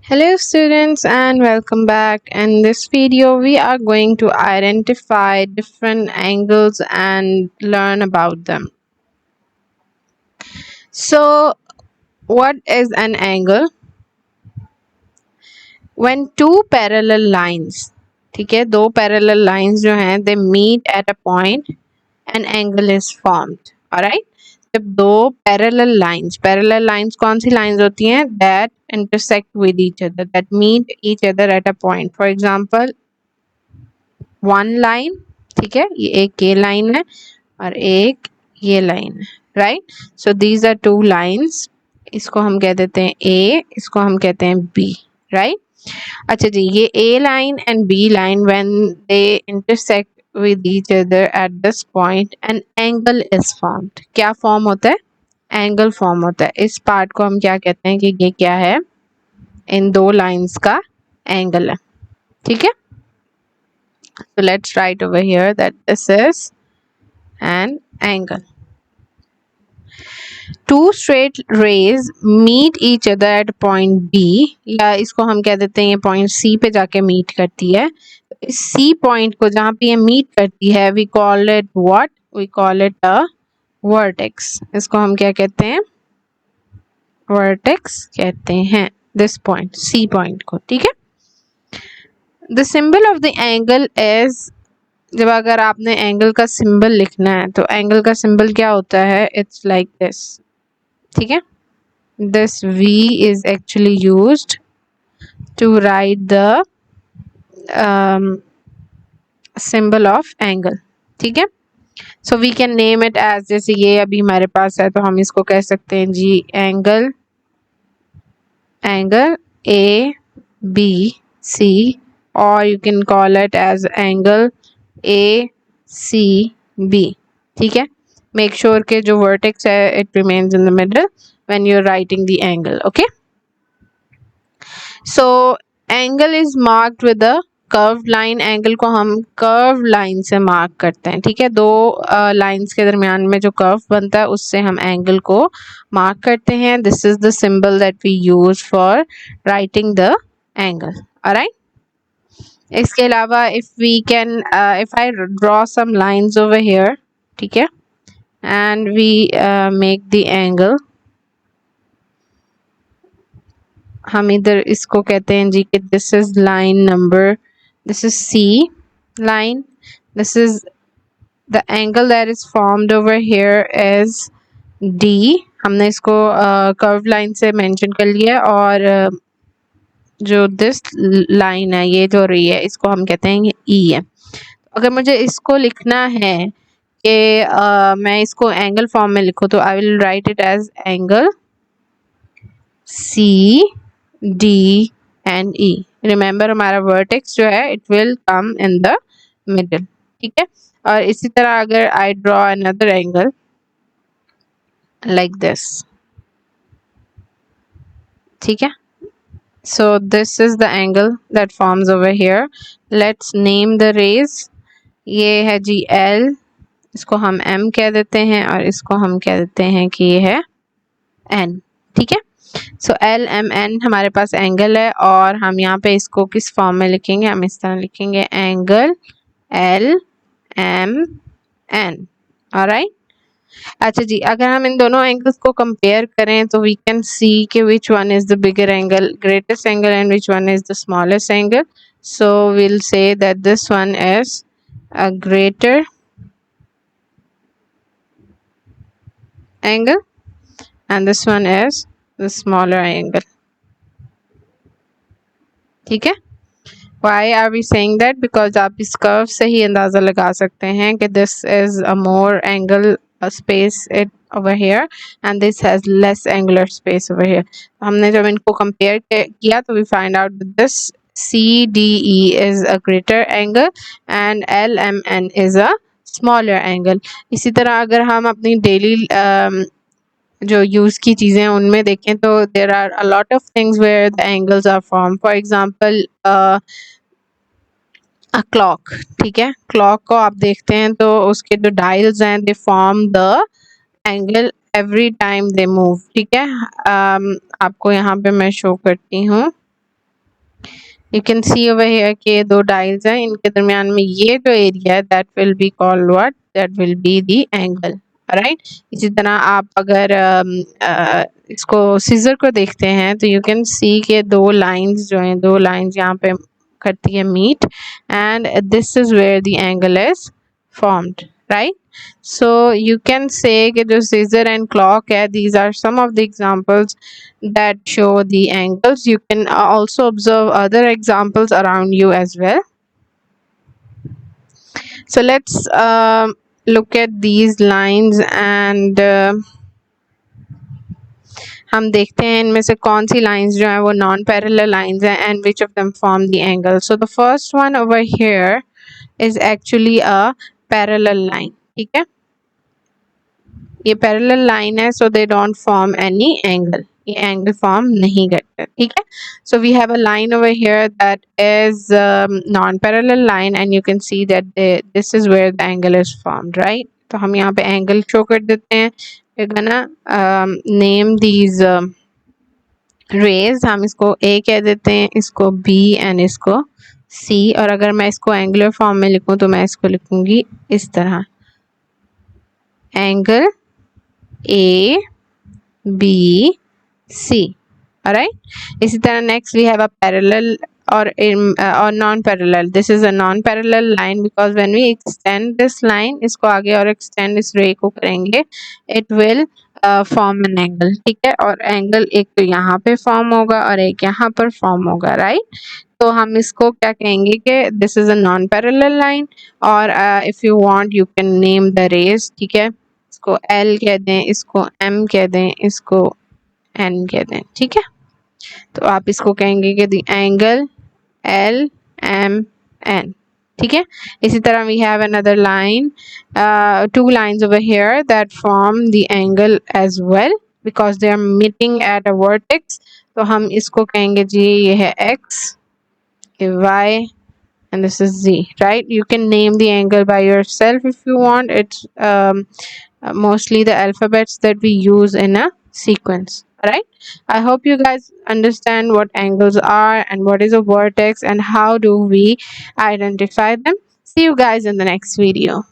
Hello students and welcome back. In this video we are going to identify different angles and learn about them. So what is an angle? When two parallel lines, ठीक है, दो parallel lines जो हैं they meet at a point, an angle is formed. Alright? जब दो parallel lines कौन सी lines होती हैं? That intersect with each other, that meet each other at a point. For example, one line, ठीक है, ये एक ये लाइन है और एक ये लाइन है, right. So these are two lines. इसको हम कह देते हैं ए, इसको हम कहते हैं बी, राइट. अच्छा जी, ये A line and B line when they intersect with each other at this point an angle is formed. क्या फॉर्म होता है? एंगल फॉर्म होता है. इस पार्ट को हम क्या कहते हैं कि ये क्या है? इन दो लाइंस का एंगल है, ठीक है. So let's write over here that this is an angle. Two straight rays meet each other at point B, या इसको हम कह देते हैं ये point C पे जाके meet करती है. इस C point को जहाँ पे ये meet करती है we call it what? We call it a vertex. इसको हम क्या कहते हैं? Vertex कहते हैं this point, C point को, ठीक है. The symbol of the angle is, जब अगर आपने एंगल का सिंबल लिखना है तो एंगल का सिंबल क्या होता है? इट्स लाइक दिस, ठीक है. This V is actually used to write the symbol of angle, ठीक है. So we can name it as, जैसे ये अभी हमारे पास है तो हम इसको कह सकते हैं जी एंगल A B C, और you can call it as angle A C B, ठीक है. मेक श्योर के जो वर्टेक्स है it remains in the middle when you are writing the angle, okay. So angle is marked with a curve line. Angle को हम curve line से mark करते हैं, ठीक है. दो लाइंस के दरमियान में जो कर्व बनता है उससे हम एंगल को मार्क करते हैं. This is the symbol that we use for writing the angle, alright. इसके अलावा if we can, if I draw some lines over here, ठीक है, and we make the angle. हम इधर इसको कहते हैं जी कि this is line number, this is C line, this is the angle that is formed over here is D. हमने इसको कर्व लाइन से मेंशन कर लिया, और जो दिस लाइन है ये जो रही है इसको हम कहते हैं E है. अगर मुझे इसको लिखना है कि मैं इसको एंगल फॉर्म में लिखूँ तो I will write it as angle C D and E. Remember हमारा वर्टेक्स जो है it will come in the middle, ठीक है. और इसी तरह अगर I draw another angle like this, ठीक है. So this is the angle that forms over here. Let's name the rays. ये है जी L, इसको हम M कह देते हैं और इसको हम कह देते हैं कि ये है N, ठीक है. So L M N हमारे पास एंगल है, और हम यहाँ पे इसको किस फॉर्म में लिखेंगे? हम इस तरह लिखेंगे angle L M N, alright. अच्छा जी, अगर हम इन दोनों एंगल्स को कंपेयर करें तो वी कैन सी कि which one is the bigger angle, greatest angle, and which one is the smallest angle. So we'll say that this one is a greater angle and this one is the smaller angle, ठीक है. Why are we saying that? Because आप इस curve से ही अंदाज़ा लगा सकते हैं कि this is a more angle space it over here and this has less angular space over here. हमने जब इनको compare किया तो we find out that this CDE is a greater angle and LMN is a smaller angle. इसी तरह अगर हम अपनी daily जो यूज़ की चीज़ें हैं उनमें देखें तो there are a lot of things where the angles are formed. For example, clock, ठीक है. क्लॉक को आप देखते हैं तो उसके जो डायल्स हैं they form the angle every time they move, ठीक है. आपको यहाँ पे मैं शो करती हूँ. You can see over here कि दो डाइल्स हैं, इनके दरमियान में ये जो एरिया है that will be called what? That will be the angle. Right. इसी तरह आप अगर इसको सीजर को देखते हैं तो यू कैन सी के दो लाइंस जो हैं, दो लाइंस यहाँ पे करती है meet, and this is where the angle is formed, right. So you can say कि जो सीजर एंड क्लॉक है, these are some of the examples that show the angles. You can also observe other examples around you as well. So let's look at these lines and हम देखते हैं इनमें से कौन सी lines जो हैं वो नॉन पैरेलल लाइंस हैं and which of them form the angle. So the first one over here is actually a parallel line. ठीक है, ये पैरेलल लाइन है, so they don't form any angle, ये एंगल फॉर्म नहीं करते. ठीक है, so we have a line over here that is non parallel line and you can see that this is where the angle is formed, right. तो हम यहाँ पे angle show कर देते हैं. we're gonna name these raise. हम इसको A कह देते हैं, इसको B एंड इसको C. और अगर मैं इसको एंगुलर फॉर्म में लिखूं तो मैं इसको लिखूंगी इस तरह, angle A B C. Alright. इसी तरह next we have a parallel or non-parallel. This is a non-parallel line because when we extend this line, इसको आगे और extend इस ray को करेंगे, it will form an angle. ठीक है, और एंगल एक तो यहाँ पे फॉर्म होगा और एक यहाँ पर फॉर्म होगा, राइट. तो हम इसको क्या कहेंगे कि this is a non-parallel line. और if you want you can name the rays. ठीक है, इसको L कह दें, इसको M कह दें, इसको N कह दें. ठीक है, तो आप इसको कहेंगे कि the angle L M N. ठीक है, इसी तरह we have another line, two lines over here that form the angle as well because they are meeting at a vertex. तो हम इसको कहेंगे जी ये है X, ये Y and this is Z, right. You can name the angle by yourself if you want. It's mostly the alphabets that we use in a sequence. Alright, I hope you guys understand what angles are and what is a vertex and how do we identify them. See you guys in the next video.